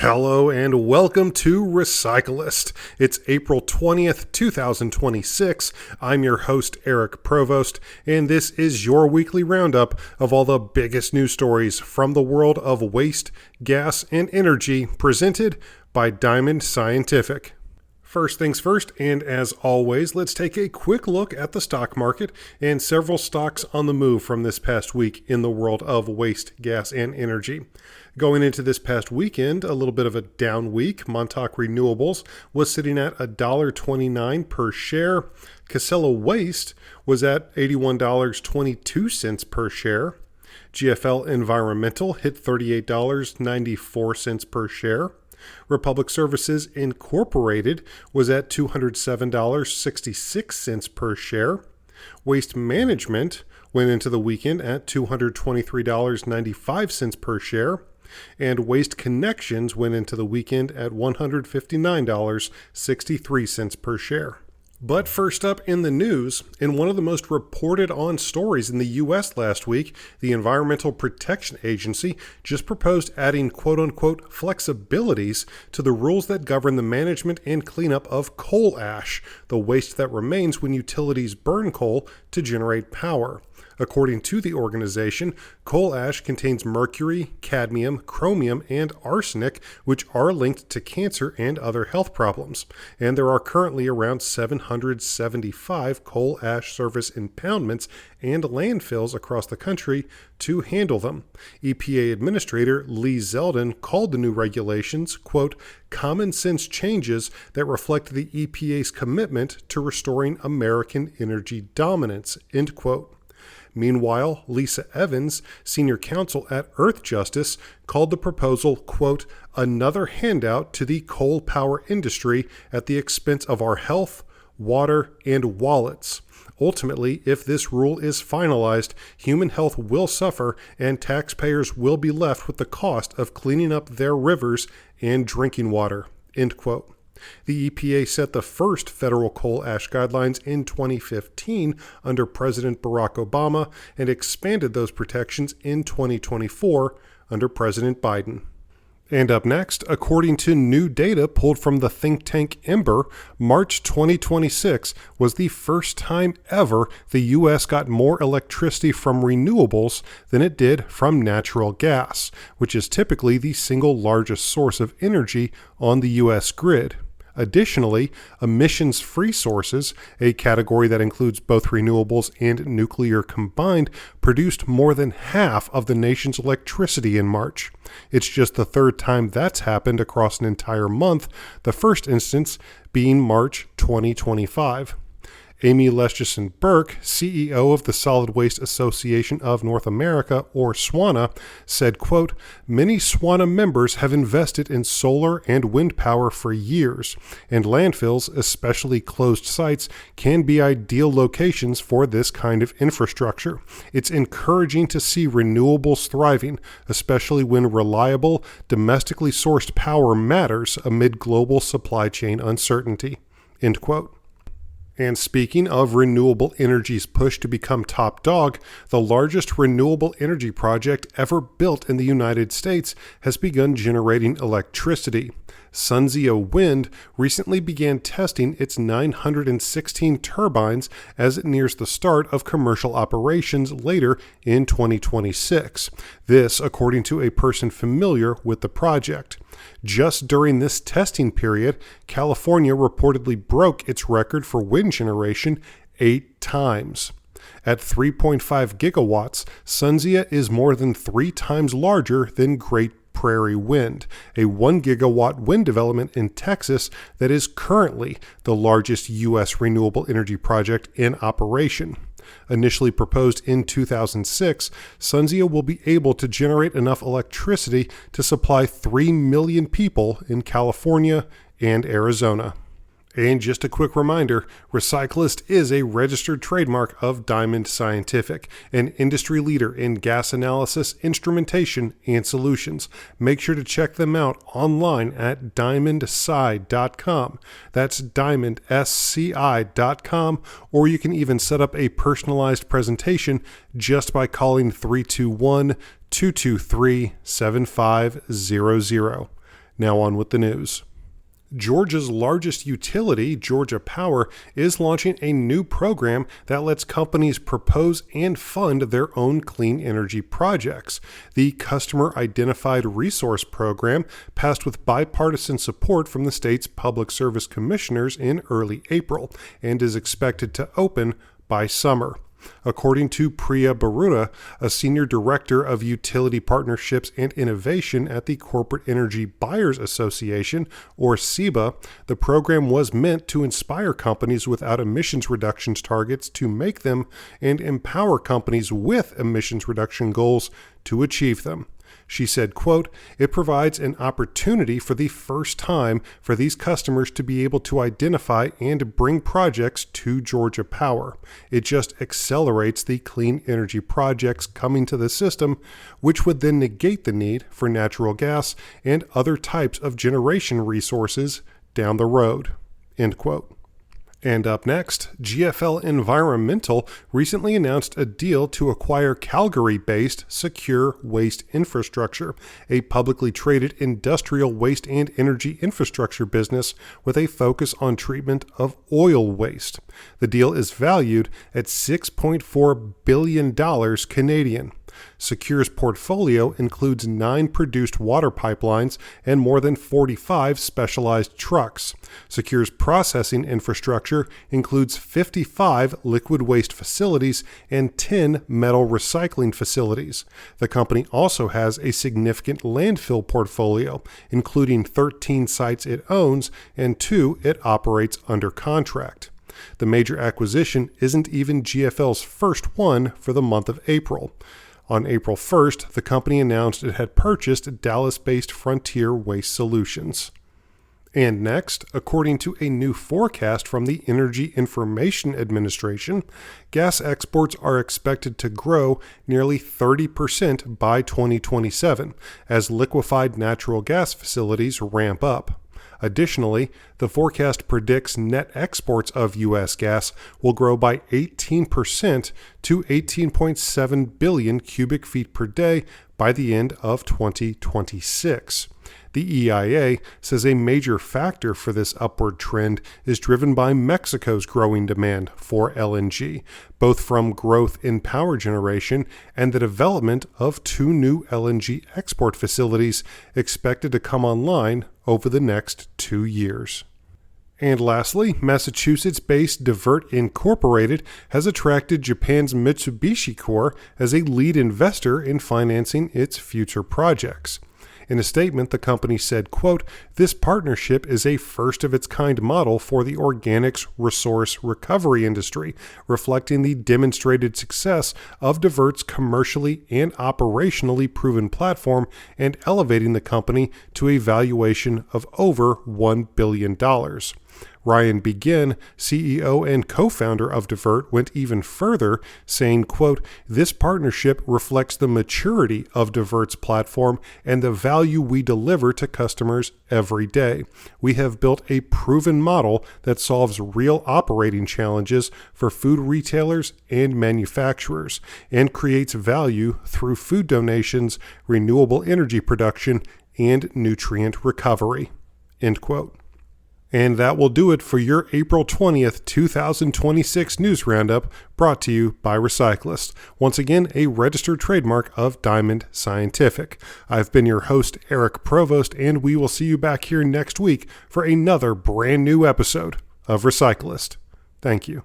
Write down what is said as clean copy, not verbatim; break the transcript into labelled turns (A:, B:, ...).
A: Hello and welcome to Recyclist. It's April 20th, 2026. I'm your host, Eric Provost, and this is your weekly roundup of all the biggest news stories from the world of waste, gas, and energy, presented by Diamond Scientific. First things first, and as always, let's take a quick look at the stock market and several stocks on the move from this past week in the world of waste, gas, and energy. Going into this past weekend, a little bit of a down week. Montauk Renewables was sitting at $1.29 per share. Casella Waste was at $81.22 per share. GFL Environmental hit $38.94 per share. Republic Services Incorporated was at $207.66 per share. Waste Management went into the weekend at $223.95 per share. And Waste Connections went into the weekend at $159.63 per share. But first up in the news, in one of the most reported on stories in the U.S. last week, the Environmental Protection Agency just proposed adding quote-unquote flexibilities to the rules that govern the management and cleanup of coal ash, the waste that remains when utilities burn coal to generate power. According to the organization, coal ash contains mercury, cadmium, chromium, and arsenic, which are linked to cancer and other health problems. And there are currently around 775 coal ash service impoundments and landfills across the country to handle them. EPA Administrator Lee Zeldin called the new regulations, quote, common sense changes that reflect the EPA's commitment to restoring American energy dominance, end quote. Meanwhile, Lisa Evans, senior counsel at Earth Justice, called the proposal, quote, another handout to the coal power industry at the expense of our health, water, and wallets. Ultimately, if this rule is finalized, human health will suffer and taxpayers will be left with the cost of cleaning up their rivers and drinking water, end quote. The EPA set the first federal coal ash guidelines in 2015 under President Barack Obama and expanded those protections in 2024 under President Biden. And up next, according to new data pulled from the think tank Ember, March 2026 was the first time ever the U.S. got more electricity from renewables than it did from natural gas, which is typically the single largest source of energy on the U.S. grid. Additionally, emissions-free sources, a category that includes both renewables and nuclear combined, produced more than half of the nation's electricity in March. It's just the third time that's happened across an entire month, the first instance being March 2025. Amy Leschison-Burke, CEO of the Solid Waste Association of North America, or SWANA, said, quote, many SWANA members have invested in solar and wind power for years, and landfills, especially closed sites, can be ideal locations for this kind of infrastructure. It's encouraging to see renewables thriving, especially when reliable, domestically sourced power matters amid global supply chain uncertainty, end quote. And speaking of renewable energy's push to become top dog, the largest renewable energy project ever built in the United States has begun generating electricity. Sunzia Wind recently began testing its 916 turbines as it nears the start of commercial operations later in 2026. This, according to a person familiar with the project. Just during this testing period, California reportedly broke its record for wind generation 8 times. At 3.5 gigawatts, Sunzia is more than 3 times larger than Great Prairie Wind, a 1 gigawatt wind development in Texas that is currently the largest U.S. renewable energy project in operation. Initially proposed in 2006, Sunzia will be able to generate enough electricity to supply 3 million people in California and Arizona. And just a quick reminder, Recyclist is a registered trademark of Diamond Scientific, an industry leader in gas analysis, instrumentation, and solutions. Make sure to check them out online at diamondsci.com. That's diamondsci.com, or you can even set up a personalized presentation just by calling 321-223-7500. Now on with the news. Georgia's largest utility, Georgia Power, is launching a new program that lets companies propose and fund their own clean energy projects. The Customer Identified Resource Program passed with bipartisan support from the state's public service commissioners in early April and is expected to open by summer. According to Priya Baruna, a senior director of utility partnerships and innovation at the Corporate Energy Buyers Association, or CEBA, the program was meant to inspire companies without emissions reductions targets to make them and empower companies with emissions reduction goals to achieve them. She said, quote, "It provides an opportunity for the first time for these customers to be able to identify and bring projects to Georgia Power. It just accelerates the clean energy projects coming to the system, which would then negate the need for natural gas and other types of generation resources down the road," end quote. And up next, GFL Environmental recently announced a deal to acquire Calgary-based Secure Waste Infrastructure, a publicly traded industrial waste and energy infrastructure business with a focus on treatment of oil waste. The deal is valued at $6.4 billion Canadian. Secure's portfolio includes 9 produced water pipelines and more than 45 specialized trucks. Secure's processing infrastructure includes 55 liquid waste facilities and 10 metal recycling facilities. The company also has a significant landfill portfolio, including 13 sites it owns and 2 it operates under contract. The major acquisition isn't even GFL's first one for the month of April. On April 1st, the company announced it had purchased Dallas-based Frontier Waste Solutions. And next, according to a new forecast from the Energy Information Administration, gas exports are expected to grow nearly 30% by 2027 as liquefied natural gas facilities ramp up. Additionally, the forecast predicts net exports of U.S. gas will grow by 18% to 18.7 billion cubic feet per day by the end of 2026. The EIA says a major factor for this upward trend is driven by Mexico's growing demand for LNG, both from growth in power generation and the development of 2 new LNG export facilities expected to come online over the next 2 years. And lastly, Massachusetts-based Divert Incorporated has attracted Japan's Mitsubishi Corp as a lead investor in financing its future projects. In a statement, the company said, quote, "This partnership is a first-of-its-kind model for the organics resource recovery industry, reflecting the demonstrated success of Divert's commercially and operationally proven platform and elevating the company to a valuation of over $1 billion. Ryan Begin, CEO and co-founder of Divert, went even further, saying, quote, "This partnership reflects the maturity of Divert's platform and the value we deliver to customers every day. We have built a proven model that solves real operating challenges for food retailers and manufacturers and creates value through food donations, renewable energy production, and nutrient recovery," end quote. And that will do it for your April 20th, 2026 News Roundup, brought to you by Recyclist, once again a registered trademark of Diamond Scientific. I've been your host, Eric Provost, and we will see you back here next week for another brand new episode of Recyclist. Thank you.